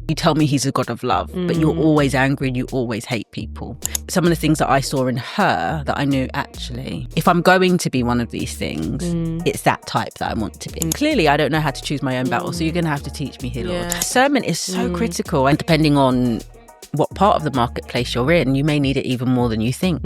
You tell me he's a God of love, but you're always angry and you always hate people. Some of the things that I saw in her that I knew, actually, if I'm going to be one of these things, it's that type that I want to be. Clearly, I don't know how to choose my own battle, so you're going to have to teach me here, Lord. Discernment is so critical, and depending on what part of the marketplace you're in, you may need it even more than you think.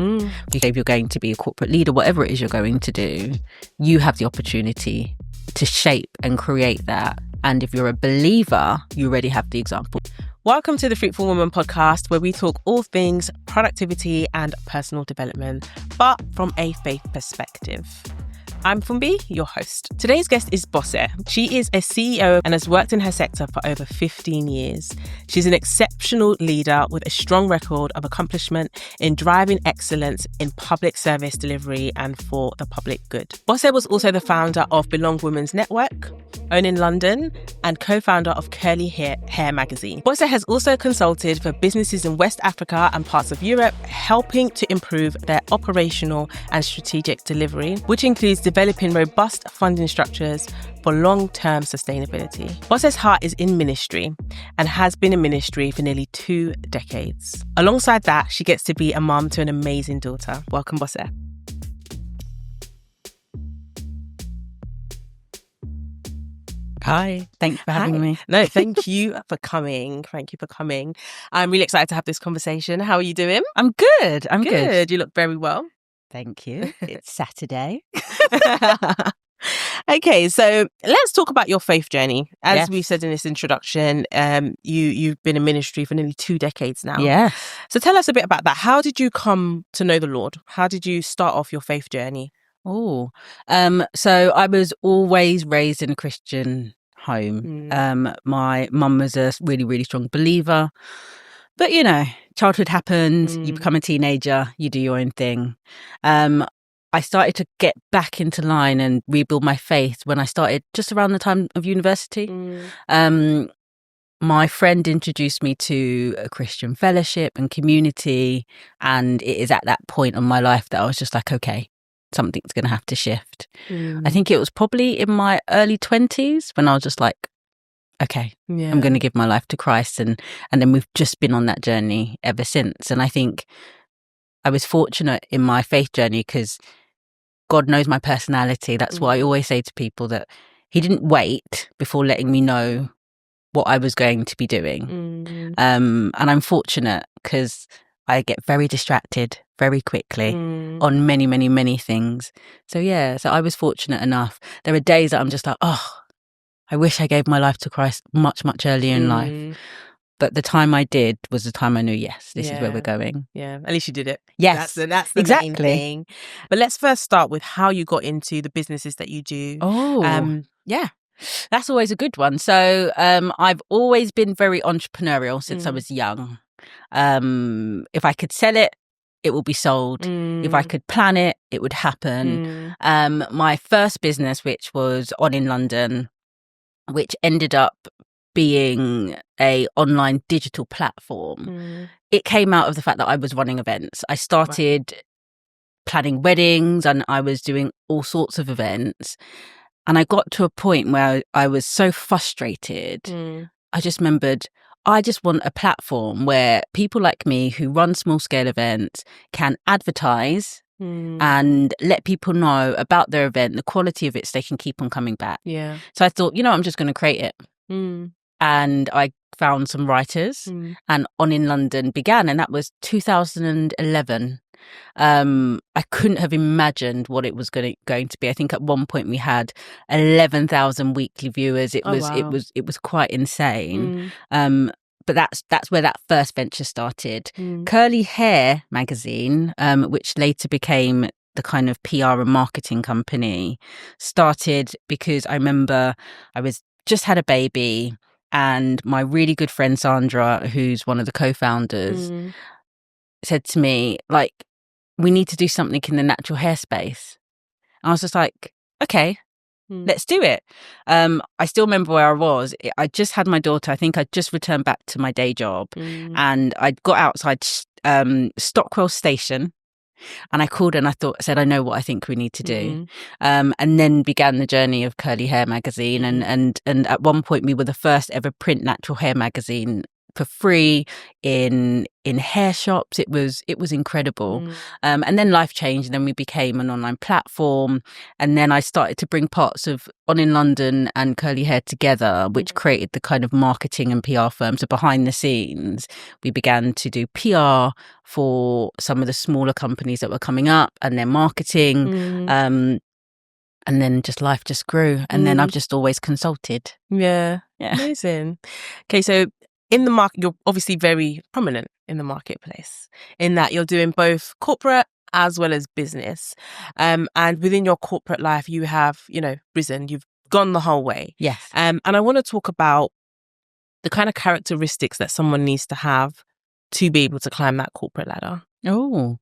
If you're going to be a corporate leader, whatever it is you're going to do, you have the opportunity to shape and create that. And if you're a believer, you already have the example. Welcome to the Fruitful Woman podcast, where we talk all things productivity and personal development, but from a faith perspective. I'm Fumbi, your host. Today's guest is Bose. She is a CEO and has worked in her sector for over 15 years. She's an exceptional leader with a strong record of accomplishment in driving excellence in public service delivery and for the public good. Bose was also the founder of Belong Women's Network, ONIN London, and co-founder of Curly Hair magazine. Bose has also consulted for businesses in West Africa and parts of Europe, helping to improve their operational and strategic delivery, which includes developing robust funding structures for long-term sustainability. Bose's heart is in ministry and has been in ministry for nearly 2 decades. Alongside that, she gets to be a mum to an amazing daughter. Welcome, Bose. Hi, thanks for having me. No, thank you for coming. Thank you for coming. I'm really excited to have this conversation. How are you doing? I'm good. I'm good. You look very well. Thank you. It's Saturday. Okay, so let's talk about your faith journey. As we said in this introduction, you've been in ministry for nearly 2 decades now. Yeah. So tell us a bit about that. How did you come to know the Lord? How did you start off your faith journey? So I was always raised in a Christian home. My mum was a really, really strong believer. But, you know, childhood happens, you become a teenager, you do your own thing. I started to get back into line and rebuild my faith when I started just around the time of university. My friend introduced me to a Christian fellowship and community, and it is at that point in my life that I was just like, okay, something's going to have to shift. I think it was probably in my early 20s when I was just like, okay, I'm going to give my life to Christ. And then we've just been on that journey ever since. And I think I was fortunate in my faith journey because God knows my personality. That's why I always say to people that he didn't wait before letting me know what I was going to be doing. And I'm fortunate because I get very distracted very quickly on many, many, many things. So I was fortunate enough. There are days that I'm just like, oh, I wish I gave my life to Christ much, much earlier in life. But the time I did was the time I knew, yes, this is where we're going. Yeah, at least you did it. Yes, that's the exactly. main thing. But let's first start with how you got into the businesses that you do. That's always a good one. So I've always been very entrepreneurial since I was young. If I could sell it, it will be sold. If I could plan it, it would happen. My first business, which was ONIN London, which ended up being a online digital platform. It came out of the fact that I was running events. I started planning weddings and I was doing all sorts of events. And I got to a point where I was so frustrated. I just remembered, I just want a platform where people like me who run small scale events can advertise and let people know about their event, the quality of it, so they can keep on coming back. Yeah. So I thought, I'm just going to create it. And I found some writers and ONIN London began, and that was 2011. I couldn't have imagined what it was going to be. I think at one point we had 11,000 weekly viewers. It was quite insane. But that's where that first venture started. Curly Hair magazine, which later became the kind of PR and marketing company, started because I remember I just had a baby, and my really good friend Sandra, who's one of the co-founders, said to me, like, we need to do something in the natural hair space. And I was just like, okay, let's do it. I still remember where I was. I just had my daughter. I think I'd just returned back to my day job, and I'd got outside Stockwell Station, And I called and I said, I know what I think we need to do. And then began the journey of Curly Hair magazine. And at one point we were the first ever print natural hair magazine for free in hair shops. It was incredible. And then life changed, and then we became an online platform, and then I started to bring parts of ONIN London and Curly Hair together, which created the kind of marketing and PR firm. So behind the scenes we began to do PR for some of the smaller companies that were coming up and their marketing. And then life just grew, and then I've just always consulted. Yeah. Amazing. Okay, so in the market, you're obviously very prominent in the marketplace in that you're doing both corporate as well as business. And within your corporate life, you have, risen, you've gone the whole way. Yes. And I want to talk about the kind of characteristics that someone needs to have to be able to climb that corporate ladder. Oh.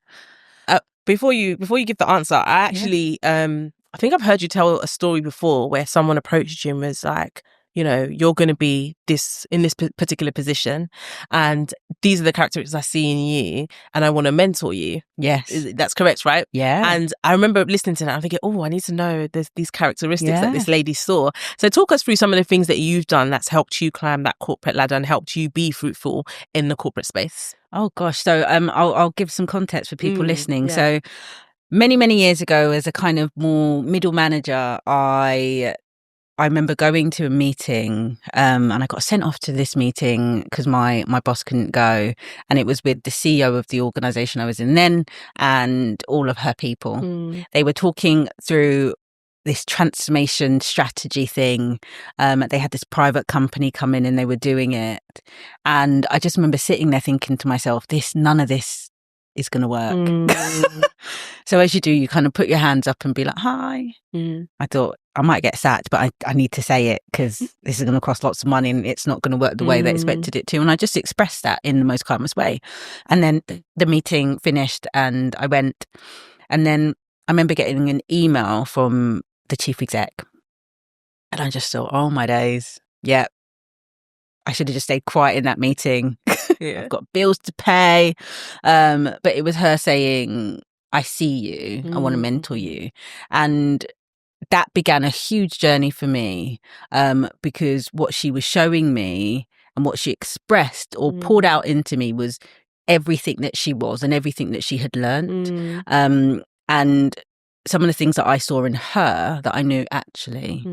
Before you give the answer, I actually, I think I've heard you tell a story before where someone approached you and was like, you're going to be in this particular position, and these are the characteristics I see in you, and I want to mentor you. Yes. That's correct, right? Yeah. And I remember listening to that, I'm thinking, I need to know these characteristics that this lady saw. So talk us through some of the things that you've done that's helped you climb that corporate ladder and helped you be fruitful in the corporate space. Oh gosh. So I'll give some context for people listening. Yeah. So many years ago, as a kind of more middle manager, I remember going to a meeting, and I got sent off to this meeting because my boss couldn't go, and it was with the CEO of the organisation I was in then and all of her people. They were talking through this transformation strategy thing. They had this private company come in and they were doing it, and I just remember sitting there thinking to myself, none of this is going to work. So as you do, you kind of put your hands up and be like, hi. I thought I might get sacked, but I need to say it because this is going to cost lots of money and it's not going to work the way they expected it to. And I just expressed that in the most calmest way. And then the meeting finished and I went, and then I remember getting an email from the chief exec, and I just thought, oh my days. Yeah. I should have just stayed quiet in that meeting. I've got bills to pay. But it was her saying, I see you. I want to mentor you. And that began a huge journey for me, because what she was showing me and what she expressed or poured out into me was everything that she was and everything that she had learned. And some of the things that I saw in her that I knew actually,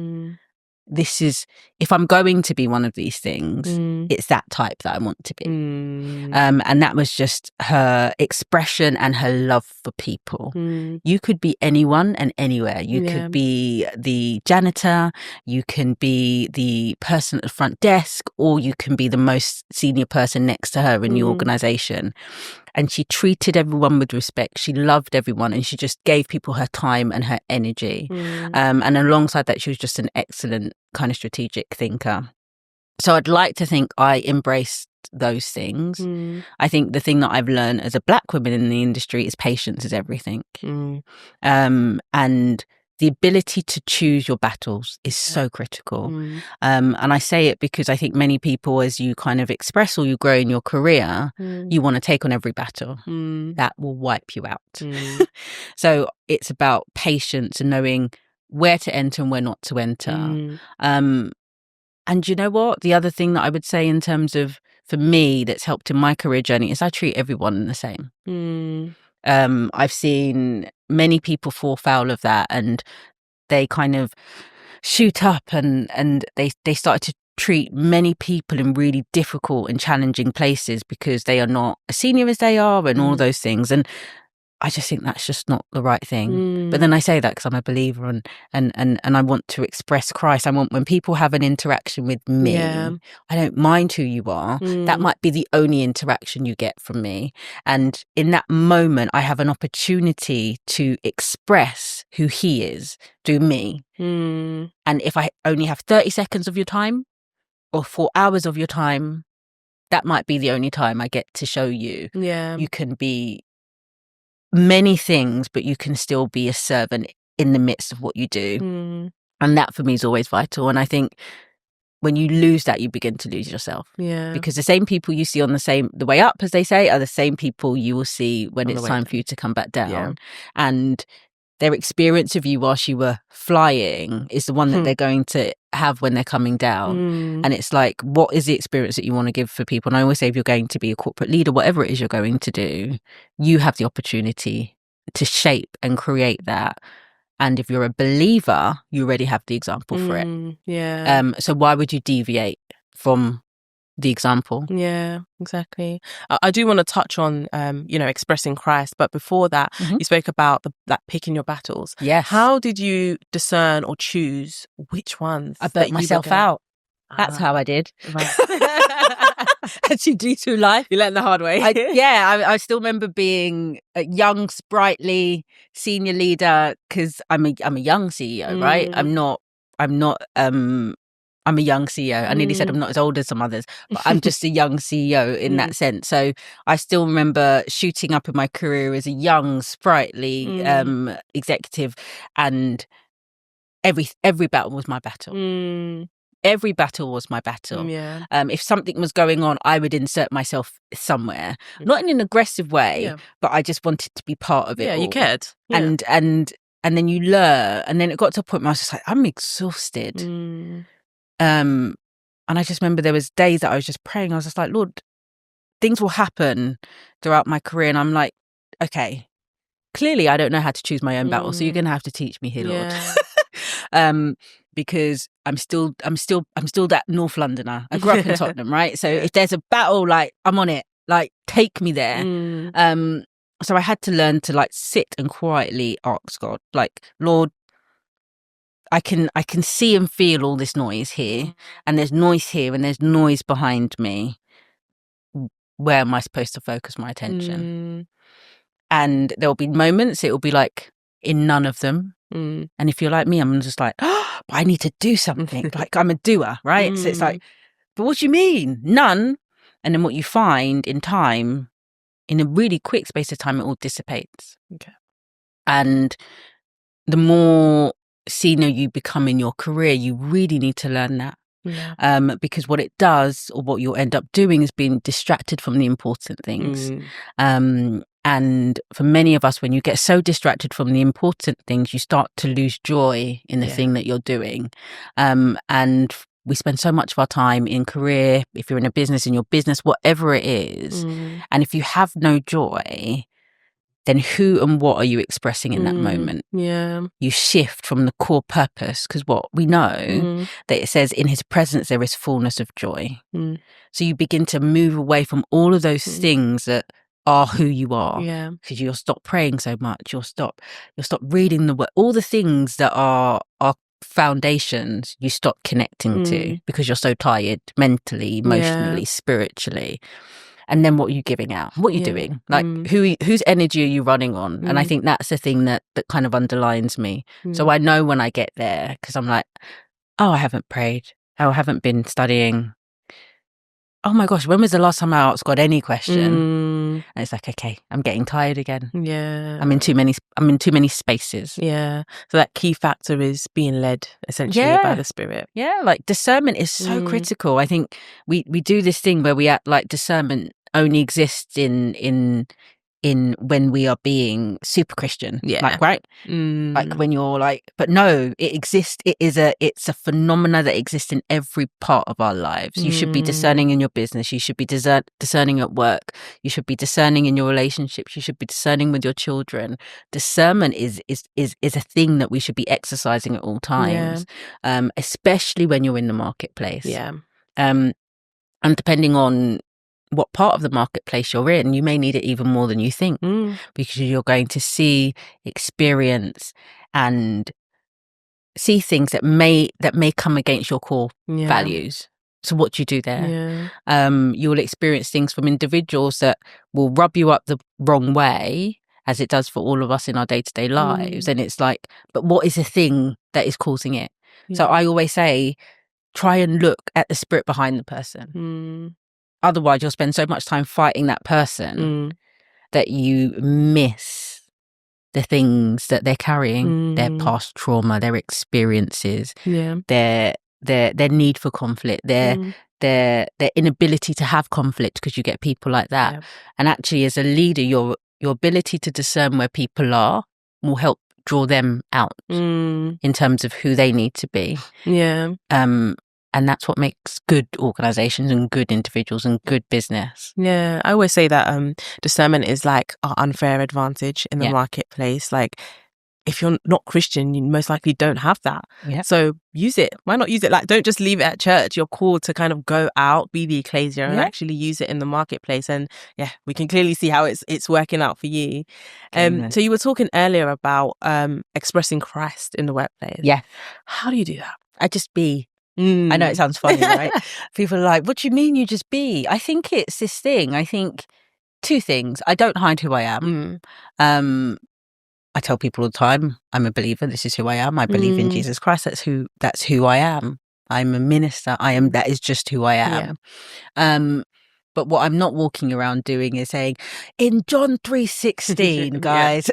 this is, if I'm going to be one of these things, it's that type that I want to be. And that was just her expression and her love for people. You could be anyone and anywhere. You could be the janitor, you can be the person at the front desk, or you can be the most senior person next to her in the organisation. And she treated everyone with respect. She loved everyone, and she just gave people her time and her energy. And alongside that, she was just an excellent kind of strategic thinker. So I'd like to think I embraced those things. I think the thing that I've learned as a Black woman in the industry is patience is everything. And the ability to choose your battles is so critical. And I say it because I think many people, as you kind of express or you grow in your career, you want to take on every battle. That will wipe you out. So it's about patience and knowing where to enter and where not to enter. And you know what? The other thing that I would say in terms of, for me, that's helped in my career journey is I treat everyone the same. I've seen many people fall foul of that, and they kind of shoot up and they started to treat many people in really difficult and challenging places because they are not as senior as they are and all those things. And I just think that's just not the right thing. But then I say that because I'm a believer and I want to express Christ. I want, when people have an interaction with me, I don't mind who you are. That might be the only interaction you get from me. And in that moment, I have an opportunity to express who he is through me. And if I only have 30 seconds of your time or 4 hours of your time, that might be the only time I get to show you. You can be many things, but you can still be a servant in the midst of what you do. And that for me is always vital. And I think when you lose that, you begin to lose yourself. Yeah. Because the same people you see on the way up, as they say, are the same people you will see when it's time for you to come back down. Yeah. And their experience of you whilst you were flying is the one that they're going to have when they're coming down. And it's like, what is the experience that you want to give for people? And I always say, if you're going to be a corporate leader, whatever it is you're going to do, you have the opportunity to shape and create that. And if you're a believer, you already have the example for it. Yeah. So why would you deviate from the example? Yeah, exactly. I do want to touch on, expressing Christ. But before that, you spoke about that picking your battles. Yes. How did you discern or choose which ones? I burnt myself out. That's how I did. Right. As you do through life. You learned the hard way. I still remember being a young, sprightly senior leader, because I'm a young CEO, right? I'm a young CEO. I nearly said I'm not as old as some others, but I'm just a young CEO in that sense. So I still remember shooting up in my career as a young, sprightly executive, and every battle was my battle. Every battle was my battle. Yeah. If something was going on, I would insert myself somewhere, not in an aggressive way, but I just wanted to be part of it. Yeah, all. You cared. Yeah. And then you learn, and then it got to a point where I was just like, I'm exhausted. And I just remember there was days that I was just praying. I was just like, Lord, things will happen throughout my career, and I'm like, okay, clearly I don't know how to choose my own battle, so you're going to have to teach me here, Lord. Because I'm still that North Londoner. I grew up in Tottenham, right? So if there's a battle, like, I'm on it. Like, take me there. So I had to learn to like sit and quietly ask God, like, Lord, I can see and feel all this noise here, and there's noise here, and there's noise behind me. Where am I supposed to focus my attention? And there'll be moments, it will be like in none of them. And if you're like me, I'm just like, oh, but I need to do something. Like, I'm a doer, right? So it's like, but what do you mean? None. And then what you find in time, in a really quick space of time, it all dissipates. Okay. And the more senior you become in your career, you really need to learn that. Yeah. Because what it does, or what you'll end up doing, is being distracted from the important things. And for many of us, when you get so distracted from the important things, you start to lose joy in the thing that you're doing. And we spend so much of our time in career, if you're in a business, in your business, whatever it is. And if you have no joy, then who and what are you expressing in that moment? Yeah. You shift from the core purpose, because what we know that it says, in his presence there is fullness of joy. So you begin to move away from all of those things that are who you are. Yeah. Because you'll stop praying so much. You'll stop reading the word. All the things that are foundations, you stop connecting to, because you're so tired mentally, emotionally, spiritually. And then what are you giving out? What are you doing? Like, whose energy are you running on? And I think that's the thing that kind of underlines me. So I know when I get there, because I'm like, oh, I haven't prayed. Oh, I haven't been studying. Oh my gosh, when was the last time I asked God any question? And it's like, okay, I'm getting tired again. Yeah. I'm in too many spaces. Yeah. So that key factor is being led essentially by the Spirit. Yeah, like discernment is so critical. I think we do this thing where we act like discernment only exists in when we are being super Christian. Yeah. Like, right? Like when you're like, but no, it exists. It's a phenomena that exists in every part of our lives. You should be discerning in your business. You should be discerning at work. You should be discerning in your relationships. You should be discerning with your children. Discernment is a thing that we should be exercising at all times, especially when you're in the marketplace. Yeah. And depending on what part of the marketplace you're in, you may need it even more than you think, because you're going to see, experience, and see things that may come against your core values. So what do you do there? You'll experience things from individuals that will rub you up the wrong way, as it does for all of us in our day-to-day lives. And it's like, but what is the thing that is causing it? So I always say, try and look at the spirit behind the person. Otherwise, you'll spend so much time fighting that person that you miss the things that they're carrying, their past trauma, their experiences, their their need for conflict, their inability to have conflict, because you get people like that. Yeah. And actually, as a leader, your ability to discern where people are will help draw them out in terms of who they need to be. Yeah. And that's what makes good organizations and good individuals and good business. Yeah. I always say that discernment is like our unfair advantage in the marketplace. Like, if you're not Christian, you most likely don't have that. Yeah. So use it. Why not use it? Like, don't just leave it at church. You're called to kind of go out, be the ecclesia, and actually use it in the marketplace. And yeah, we can clearly see how it's working out for you. So you were talking earlier about expressing Christ in the workplace. Yeah. How do you do that? I just be. I know it sounds funny, right? People are like, what do you mean you just be? I think it's this thing. I think two things. I don't hide who I am. I tell people all the time, I'm a believer. This is who I am. I believe in Jesus Christ. That's who I am. I'm a minister. That is just who I am. Yeah. But what I'm not walking around doing is saying, in John 3:16, guys.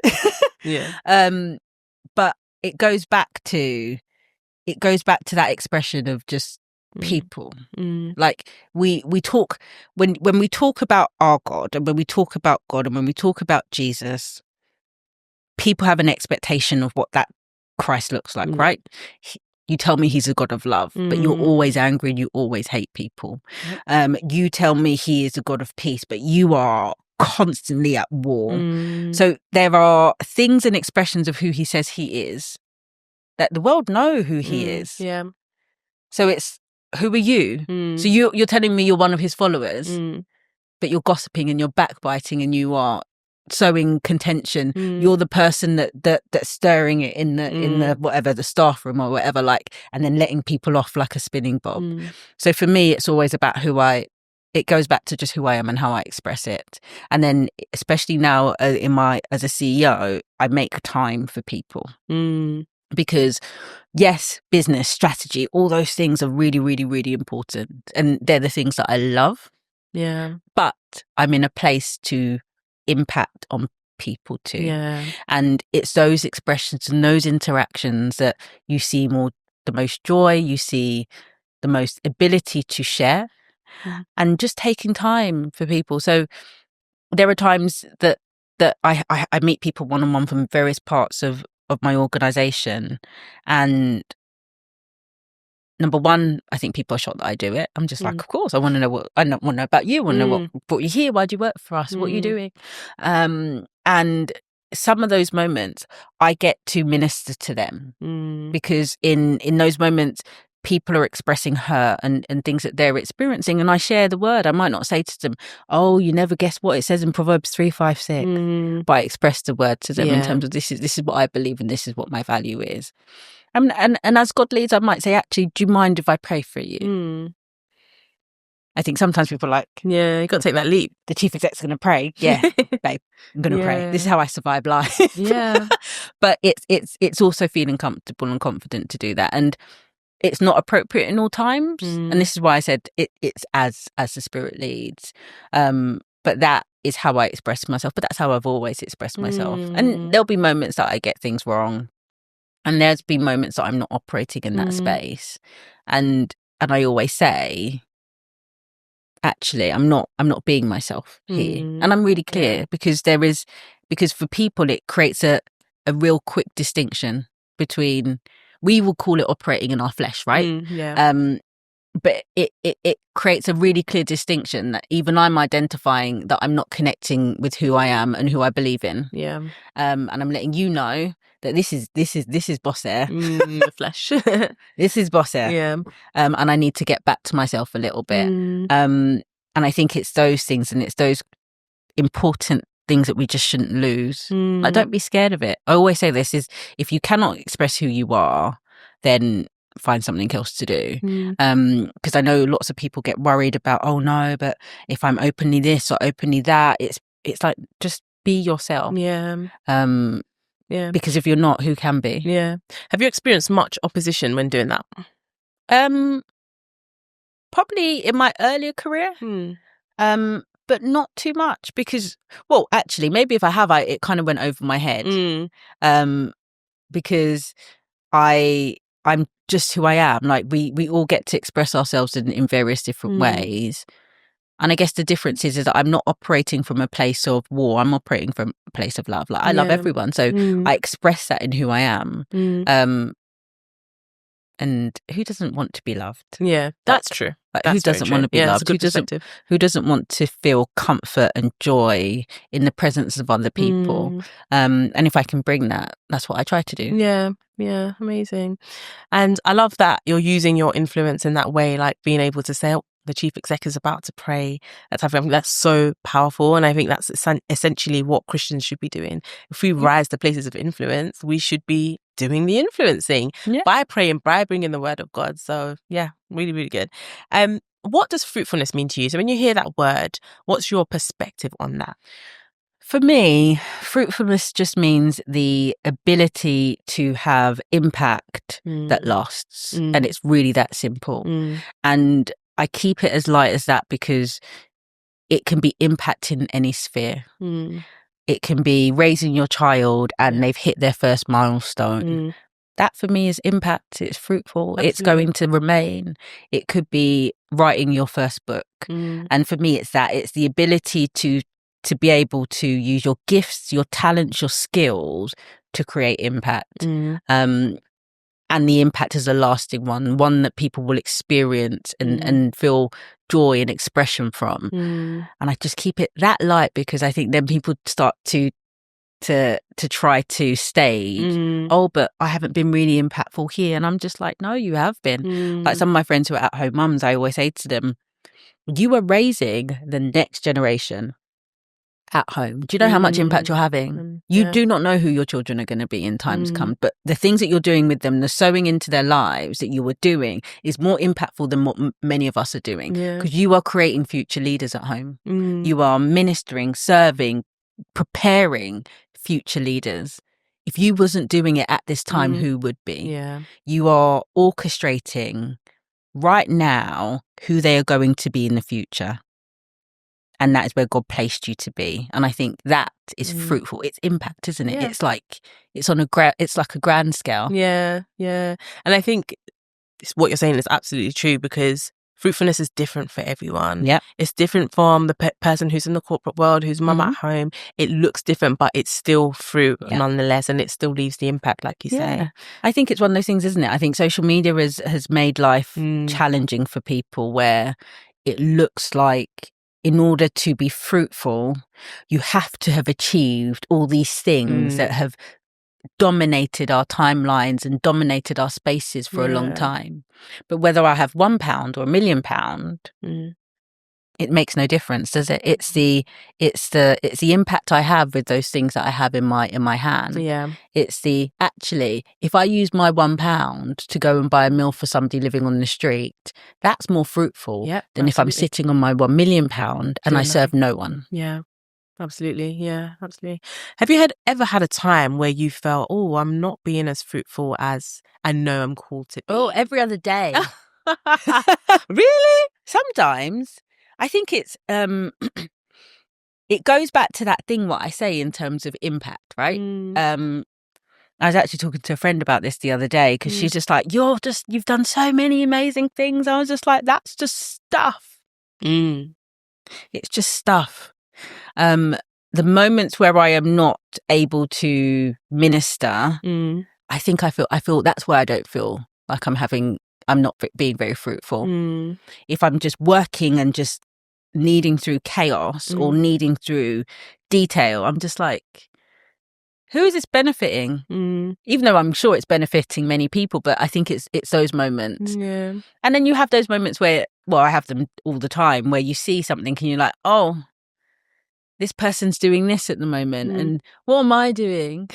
But it goes back to that expression of just people. Like we talk when we talk about our God, and when we talk about God, and when we talk about Jesus, people have an expectation of what that Christ looks like, right? You tell me he's a God of love, but you're always angry and you always hate people. You tell me he is a God of peace, but you are constantly at war. So there are things and expressions of who he says he is that the world know who he is. Yeah. So it's, who are you? So you're telling me you're one of his followers, but you're gossiping and you're backbiting and you are sowing contention. You're the person that's stirring it in the whatever, the staff room or whatever, like, and then letting people off like a spinning bob. So for me, it's always about it goes back to just who I am and how I express it. And then especially now as a CEO, I make time for people. Because yes, business, strategy, all those things are really, really, really important. And they're the things that I love. Yeah. But I'm in a place to impact on people too. Yeah. And it's those expressions and those interactions that you see the most joy, you see the most ability to share, and just taking time for people. So there are times that I meet people one-on-one from various parts of my organization, and number one, I think people are shocked that I do it. I'm just like, of course, I want to know want to know about you. I want to know what brought you here. Why do you work for us? What are you doing? And some of those moments, I get to minister to them because in those moments, people are expressing hurt and things that they're experiencing, and I share the word. I might not say to them, "Oh, you never guess what it says in Proverbs 3:5-6," but I express the word to them in terms of this is what I believe and this is what my value is. And as God leads, I might say, actually, do you mind if I pray for you? I think sometimes people are like, yeah, you got to take that leap. The chief exec's going to pray. Yeah, babe, I'm going to pray. This is how I survive life. Yeah. But it's also feeling comfortable and confident to do that. And it's not appropriate in all times. And this is why I said it's as the Spirit leads. But that is how I express myself. But that's how I've always expressed myself. And there'll be moments that I get things wrong. And there's been moments that I'm not operating in that space. And I always say, actually, I'm not being myself here. And I'm really clear because for people, it creates a real quick distinction between, we will call it operating in our flesh, right? But it creates a really clear distinction that even I'm identifying that I'm not connecting with who I am and who I believe in. Yeah. And I'm letting you know that this is Bose. The flesh. This is Bose. Yeah. And I need to get back to myself a little bit. And I think it's those things, and it's those important things that we just shouldn't lose. Like, don't be scared of it. I always say this is, if you cannot express who you are, then find something else to do. Because I know lots of people get worried about, oh no, but if I'm openly this or openly that, it's like, just be yourself. Yeah. Because if you're not, who can be? Yeah. Have you experienced much opposition when doing that? Probably in my earlier career. But not too much, because, well, actually, maybe if I have, it kind of went over my head. Because I I'm just who I am. Like we all get to express ourselves in various different ways. And I guess the difference is that I'm not operating from a place of war. I'm operating from a place of love. Like I love everyone. So I express that in who I am. And who doesn't want to be loved? Yeah, that's true. Like, who doesn't want to be loved? Who doesn't want to feel comfort and joy in the presence of other people? And if I can bring that, that's what I try to do. Yeah, amazing. And I love that you're using your influence in that way, like being able to say, oh, the chief exec is about to pray. That type of thing. I think that's so powerful. And I think that's essentially what Christians should be doing. If we rise to places of influence, we should be doing the influencing by praying, by bringing the word of God. So yeah, really, really good. What does fruitfulness mean to you? So when you hear that word, what's your perspective on that? For me, fruitfulness just means the ability to have impact that lasts. And it's really that simple. And I keep it as light as that because it can be impacting any sphere. It can be raising your child and they've hit their first milestone. That for me is impact. It's fruitful. Absolutely. It's going to remain. It could be writing your first book. And for me, it's that. It's the ability to be able to use your gifts, your talents, your skills to create impact. And the impact is a lasting one that people will experience and feel joy and expression from. And I just keep it that light because I think then people start to try to stage, oh, but I haven't been really impactful here. And I'm just like, no, you have been. Like some of my friends who are at-home mums, I always say to them, you are raising the next generation at home. Do you know how much impact you're having? You do not know who your children are going to be in times come, but the things that you're doing with them, the sowing into their lives that you were doing is more impactful than what many of us are doing because you are creating future leaders at home. You are ministering, serving, preparing future leaders. If you wasn't doing it at this time, who would be? You are orchestrating right now who they are going to be in the future. And that is where God placed you to be. And I think that is fruitful. It's impact, isn't it? It's like it's like a grand scale. Yeah. And I think what you're saying is absolutely true because fruitfulness is different for everyone. It's different from the person who's in the corporate world, who's mum at home. It looks different, but it's still fruit nonetheless, and it still leaves the impact, like you say. I think it's one of those things, isn't it? I think social media has made life challenging for people where it looks like in order to be fruitful, you have to have achieved all these things that have dominated our timelines and dominated our spaces for a long time. But whether I have £1 or £1 million, it makes no difference, does it? It's the impact I have with those things that I have in my hand. It's actually, if I use my £1 to go and buy a meal for somebody living on the street, that's more fruitful than if I'm sitting on my £1 million and I serve no one. Absolutely. Have you ever had a time where you felt, oh, I'm not being as fruitful as I know I'm called to be? Oh, every other day. Really? Sometimes. I think it's it goes back to that thing what I say in terms of impact, right? I was actually talking to a friend about this the other day because she's just like, you've done so many amazing things. I was just like, that's just stuff. It's just stuff. The moments where I am not able to minister, I think I feel that's where I don't feel like I'm not being very fruitful. If I'm just working and just needing through chaos or needing through detail, I'm just like, who is this benefiting? Even though I'm sure it's benefiting many people, but I think it's those moments. And then you have those moments where, well, I have them all the time, where you see something and you're like, oh, this person's doing this at the moment and what am I doing?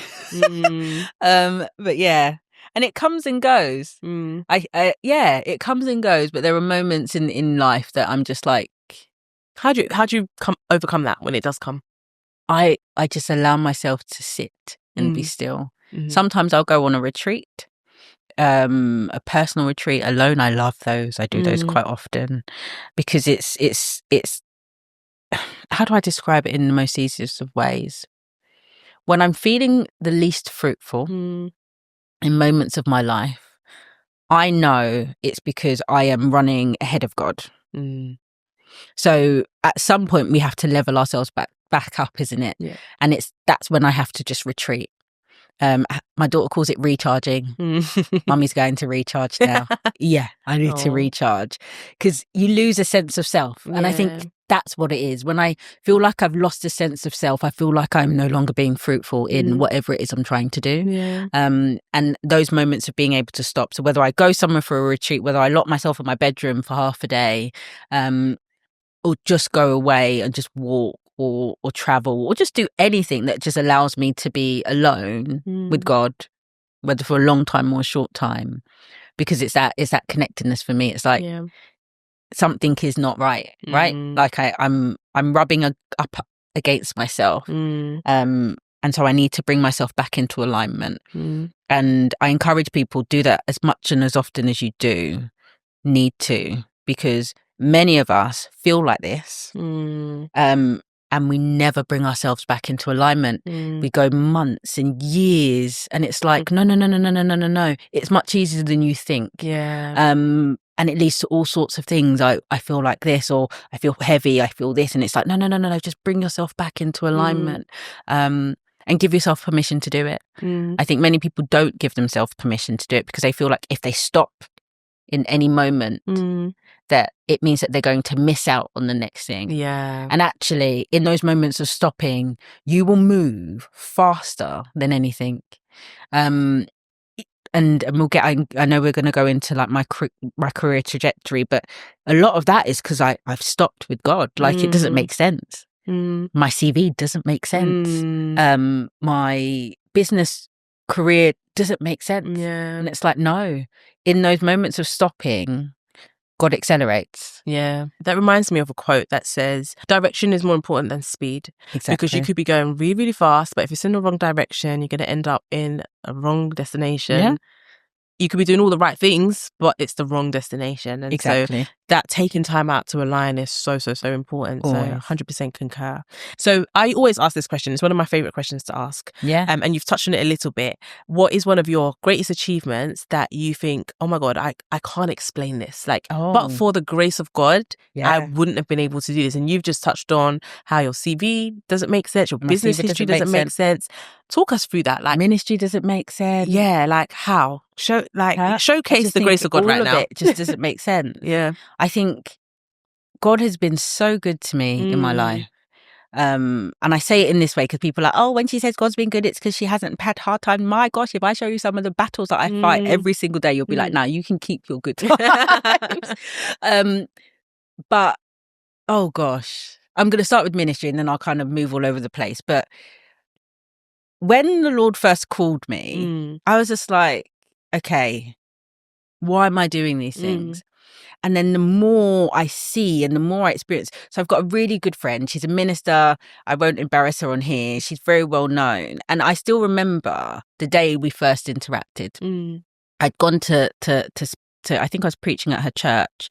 But yeah. And it comes and goes. It comes and goes. But there are moments in life that I'm just like, how do you overcome that when it does come? I just allow myself to sit and be still. Sometimes I'll go on a retreat, a personal retreat alone. I love those. I do those quite often because it's. How do I describe it in the most easiest of ways? When I'm feeling the least fruitful in moments of my life, I know it's because I am running ahead of God. So at some point we have to level ourselves back up, isn't it? Yeah. And that's when I have to just retreat. My daughter calls it recharging. Mummy's going to recharge now. Yeah, I need to recharge, because you lose a sense of self. And I think that's what it is. When I feel like I've lost a sense of self, I feel like I'm no longer being fruitful in whatever it is I'm trying to do. Yeah. And those moments of being able to stop. So whether I go somewhere for a retreat, whether I lock myself in my bedroom for half a day, or just go away and just walk, or travel, or just do anything that just allows me to be alone with God, whether for a long time or a short time, because it's that connectedness for me. It's like something is not right? Like I'm rubbing up against myself, and so I need to bring myself back into alignment. And I encourage people, do that as much and as often as you do need to, because many of us feel like this. And we never bring ourselves back into alignment. We go months and years, and it's like, no. It's much easier than you think. Yeah. And it leads to all sorts of things. I feel like this, or I feel heavy, I feel this. And it's like, no. Just bring yourself back into alignment, and give yourself permission to do it. I think many people don't give themselves permission to do it, because they feel like if they stop in any moment, that it means that they're going to miss out on the next thing. Yeah. And actually, in those moments of stopping, you will move faster than anything. And we'll get, I know we're going to go into like my career trajectory, but a lot of that is because I've stopped with God. Like, it doesn't make sense. My CV doesn't make sense. My business career doesn't make sense. Yeah. And it's like, no, in those moments of stopping, God accelerates. Yeah. That reminds me of a quote that says, direction is more important than speed. Exactly. Because you could be going really, really fast, but if it's in the wrong direction, you're going to end up in a wrong destination. Yeah. You could be doing all the right things, but it's the wrong destination. And exactly. So that taking time out to align is so important. Always. So 100% concur. So I always ask this question. It's one of my favorite questions to ask. Yeah. And you've touched on it a little bit. What is one of your greatest achievements that you think, oh my God, I can't explain this. Like, but for the grace of God, I wouldn't have been able to do this. And you've just touched on how your CV doesn't make sense. Your business history doesn't make sense. Talk us through that. Like, ministry doesn't make sense. Yeah. Like, how? Showcase the grace of God right now. All of it just doesn't make sense. Yeah. I think God has been so good to me in my life. And I say it in this way because people are like, oh, when she says God's been good, it's because she hasn't had hard time. My gosh, if I show you some of the battles that I fight every single day, you'll be like, no, you can keep your good times. But, oh gosh, I'm going to start with ministry and then I'll kind of move all over the place. But when the Lord first called me, I was just like, okay, why am I doing these things? And then the more I see and the more I experience. So I've got a really good friend. She's a minister. I won't embarrass her on here. She's very well known. And I still remember the day we first interacted. I'd gone to I think I was preaching at her church.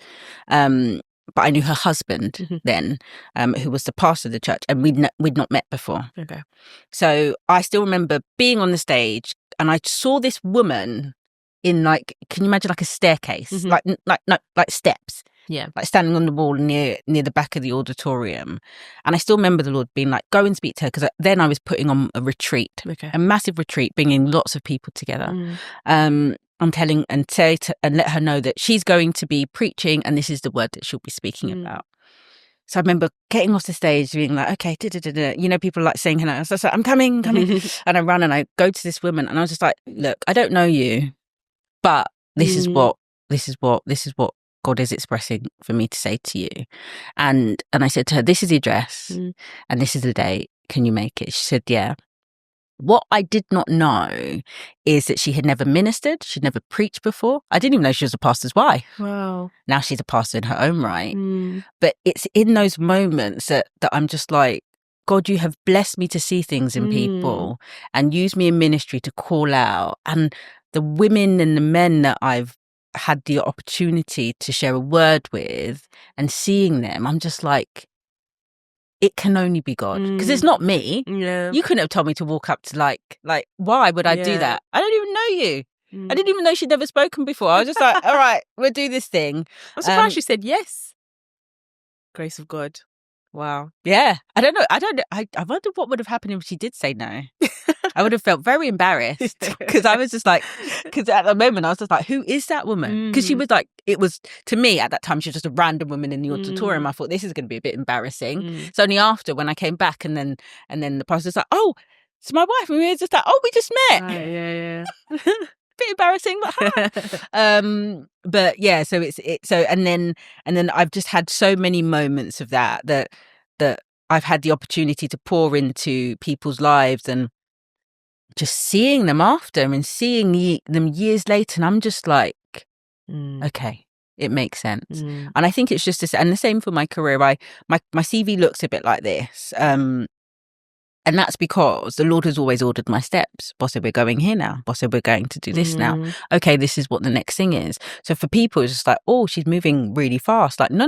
But I knew her husband then, who was the pastor of the church, and we'd not met before. Okay. So I still remember being on the stage, and I saw this woman in, like, can you imagine like a staircase, like steps, like standing on the wall near the back of the auditorium. And I still remember the Lord being like, go and speak to her, because then I was putting on a retreat, a massive retreat, bringing lots of people together. I'm telling and let her know that she's going to be preaching and this is the word that she'll be speaking about. So I remember getting off the stage being like, okay, you know, people like saying hello. So I was like, I'm coming. And I run and I go to this woman and I was just like, look, I don't know you, but this is what God is expressing for me to say to you. And I said to her, this is the address and this is the date. Can you make it? She said, yeah. What I did not know is that she had never ministered. She'd never preached before. I didn't even know she was a pastor's wife. Wow. Now she's a pastor in her own right. But it's in those moments that I'm just like, God, you have blessed me to see things in people and use me in ministry to call out. And the women and the men that I've had the opportunity to share a word with and seeing them, I'm just like, it can only be God, because it's not me. Yeah. You couldn't have told me to walk up to like, why would I do that? I don't even know you. I didn't even know she'd never spoken before. I was just like, all right, we'll do this thing. I'm surprised she said yes. Grace of God. Wow. Yeah. I don't know. I wonder what would have happened if she did say no. I would have felt very embarrassed because I was just like, because at the moment I was just like, who is that woman? Because she was like, it was, to me at that time, she was just a random woman in the auditorium. I thought this is going to be a bit embarrassing. It's only after when I came back and then the pastor was like, oh, it's my wife. And we were just like, oh, we just met. Yeah. Bit embarrassing, but hi. But yeah, so and then I've just had so many moments of that I've had the opportunity to pour into people's lives and just seeing them after and seeing them years later, and I'm just like, okay, it makes sense. And I think it's just and the same for my career. My CV looks a bit like this. And that's because the Lord has always ordered my steps. Boss said, we're going here now. Boss said, we're going to do this now. Okay, this is what the next thing is. So for people, it's just like, oh, she's moving really fast. Like, no.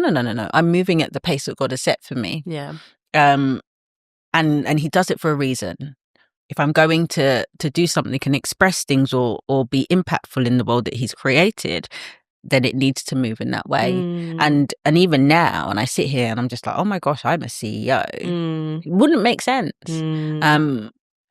I'm moving at the pace that God has set for me. Yeah. And he does it for a reason. If I'm going to do something and express things or be impactful in the world that he's created, then it needs to move in that way. And even now, and I sit here and I'm just like, oh my gosh, I'm a CEO. It wouldn't make sense.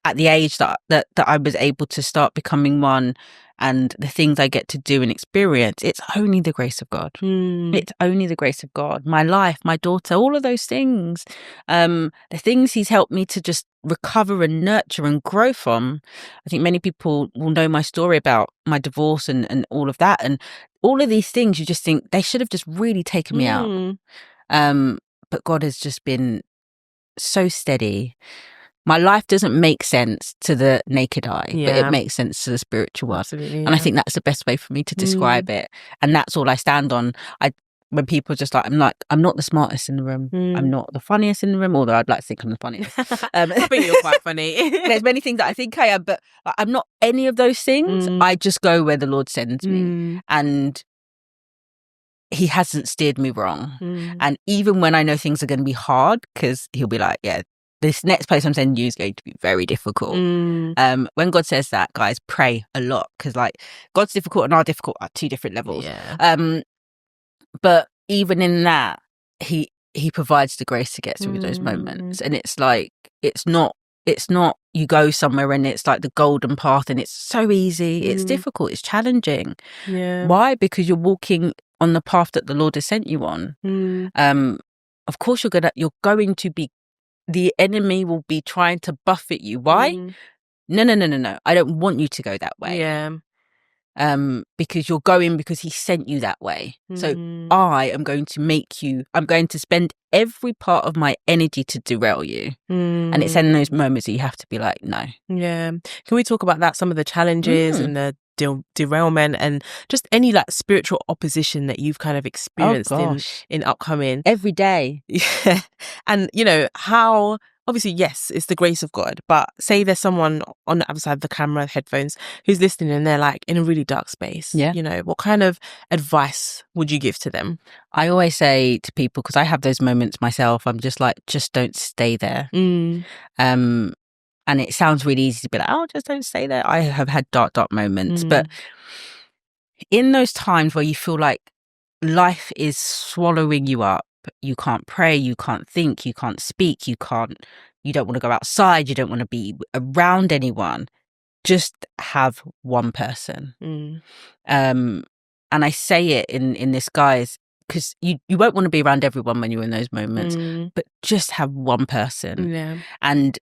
At the age that I was able to start becoming one, and the things I get to do and experience, it's only the grace of God. It's only the grace of God. My life, my daughter, all of those things, the things he's helped me to just recover and nurture and grow from. I think many people will know my story about my divorce and all of that. And all of these things, you just think they should have just really taken me out. But God has just been so steady. My life doesn't make sense to the naked eye, but it makes sense to the spiritual one. Absolutely, and I think that's the best way for me to describe it. And that's all I stand on. When people are just like, I'm not the smartest in the room. I'm not the funniest in the room, although I'd like to think I'm the funniest. I think you're quite funny. There's many things that I think I am, but I'm not any of those things. I just go where the Lord sends me. And he hasn't steered me wrong. And even when I know things are going to be hard, because he'll be like, yeah, this next place I'm sending you is going to be very difficult. When God says that, guys, pray a lot, because like God's difficult and our difficult are two different levels. But even in that, he provides the grace to get through those moments. And it's like, it's not you go somewhere and it's like the golden path and it's so easy. It's difficult. It's challenging. Why? Because you're walking on the path that the Lord has sent you on. Of course you're going to be, the enemy will be trying to buffet you. Why? No. I don't want you to go that way. Because you're going because he sent you that way. So I am going to I'm going to spend every part of my energy to derail you. And it's in those moments that you have to be like, no. Yeah. Can we talk about that? Some of the challenges and the derailment and just any like spiritual opposition that you've kind of experienced in upcoming every day. Yeah. And you know how obviously, yes, it's the grace of God, but say there's someone on the other side of the camera, headphones, who's listening and they're like in a really dark space. You know, what kind of advice would you give to them? I always say to people, because I have those moments myself, I'm just like, just don't stay there. And it sounds really easy to be like, oh, just don't stay there. I have had dark moments. But in those times where you feel like life is swallowing you up, you can't pray, you can't think, you can't speak, you don't want to go outside, you don't want to be around anyone, just have one person. And I say it in this guise because you won't want to be around everyone when you're in those moments, but just have one person. And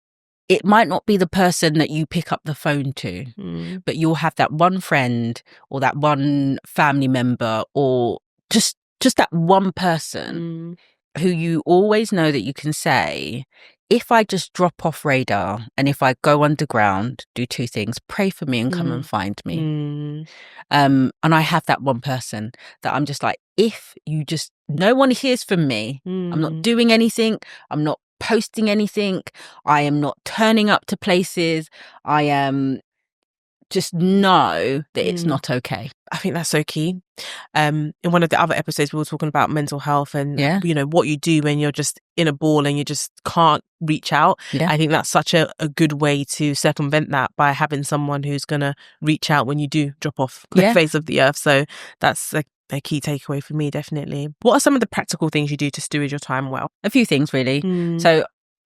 it might not be the person that you pick up the phone to, but you'll have that one friend or that one family member or just that one person who you always know that you can say, if I just drop off radar and if I go underground, do two things, pray for me and come and find me. And I have that one person that I'm just like, if you just, no one hears from me, I'm not doing anything, I'm not posting anything, I am not turning up to places, I am just know that it's not okay. I think that's so key. In one of the other episodes, we were talking about mental health and, what you do when you're just in a ball and you just can't reach out. Yeah. I think that's such a good way to circumvent that by having someone who's going to reach out when you do drop off the face of the earth. So that's a key takeaway for me, definitely. What are some of the practical things you do to steward your time well? A few things, really. So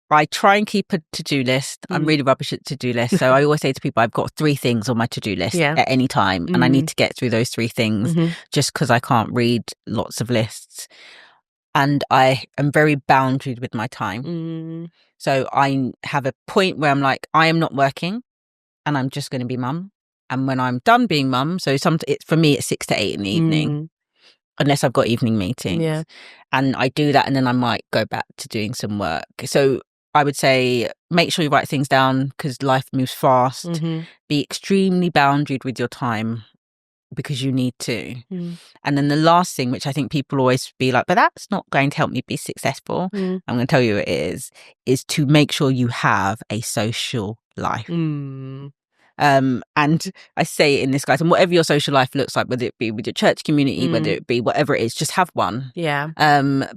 I try and keep a to-do list. I'm really rubbish at to-do lists. So I always say to people, I've got 3 things on my to-do list at any time. And I need to get through those 3 things just because I can't read lots of lists. And I am very boundaried with my time. So I have a point where I'm like, I am not working and I'm just going to be mum. And when I'm done being mum, so for me, it's 6 to 8 in the evening. Unless I've got evening meetings. Yeah. And I do that and then I might go back to doing some work. So I would say make sure you write things down because life moves fast. Be extremely boundaried with your time because you need to. And then the last thing, which I think people always be like, but that's not going to help me be successful. I'm going to tell you it is to make sure you have a social life. And I say it in this, guys, and whatever your social life looks like, whether it be with your church community, whether it be whatever it is, just have one. Yeah.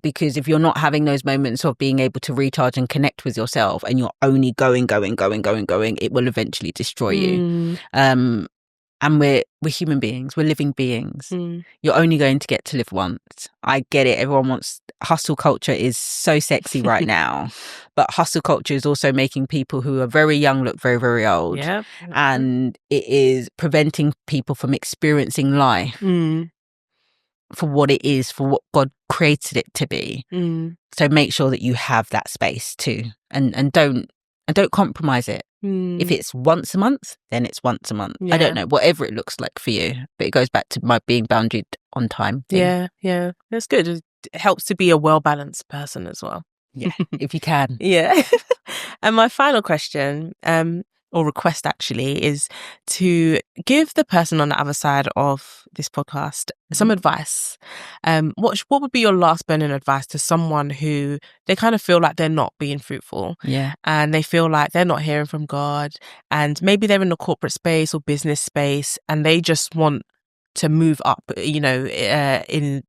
Because if you're not having those moments of being able to recharge and connect with yourself and you're only going, it will eventually destroy you. And we're human beings. We're living beings. You're only going to get to live once. I get it. Everyone wants... Hustle culture is so sexy right now. But hustle culture is also making people who are very young look very, very old. Yep. And it is preventing people from experiencing life for what it is, for what God created it to be. So make sure that you have that space too. And don't compromise it. If it's once a month, then it's once a month. I don't know, whatever it looks like for you. But it goes back to my being boundaried on time thing. Yeah. That's good. It helps to be a well-balanced person as well. Yeah, if you can. Yeah. And my final question, or request actually, is to give the person on the other side of this podcast some advice. What would be your last burning advice to someone who they kind of feel like they're not being fruitful? Yeah. And they feel like they're not hearing from God, and maybe they're in the corporate space or business space and they just want to move up, in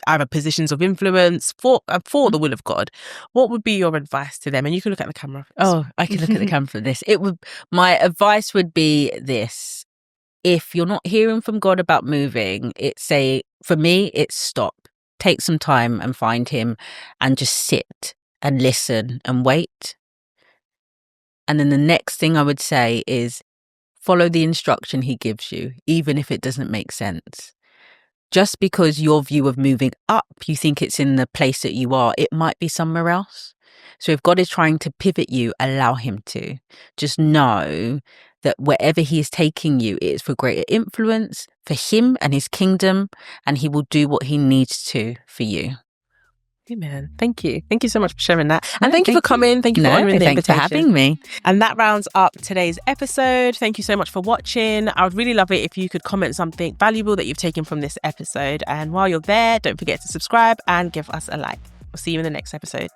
either positions of influence for the will of God. What would be your advice to them? And you can look at the camera. Oh, I can look at the camera for this. My advice would be this. If you're not hearing from God about moving, for me, it's stop. Take some time and find him and just sit and listen and wait. And then the next thing I would say is follow the instruction he gives you, even if it doesn't make sense. Just because your view of moving up, you think it's in the place that you are, it might be somewhere else. So if God is trying to pivot you, allow him to. Just know that wherever he is taking you, it is for greater influence, for him and his kingdom, and he will do what he needs to for you. Amen. Thank you. Thank you so much for sharing that. And thank you for coming. Thank you for honoring the invitation. Thanks for having me. And that rounds up today's episode. Thank you so much for watching. I would really love it if you could comment something valuable that you've taken from this episode. And while you're there, don't forget to subscribe and give us a like. We'll see you in the next episode.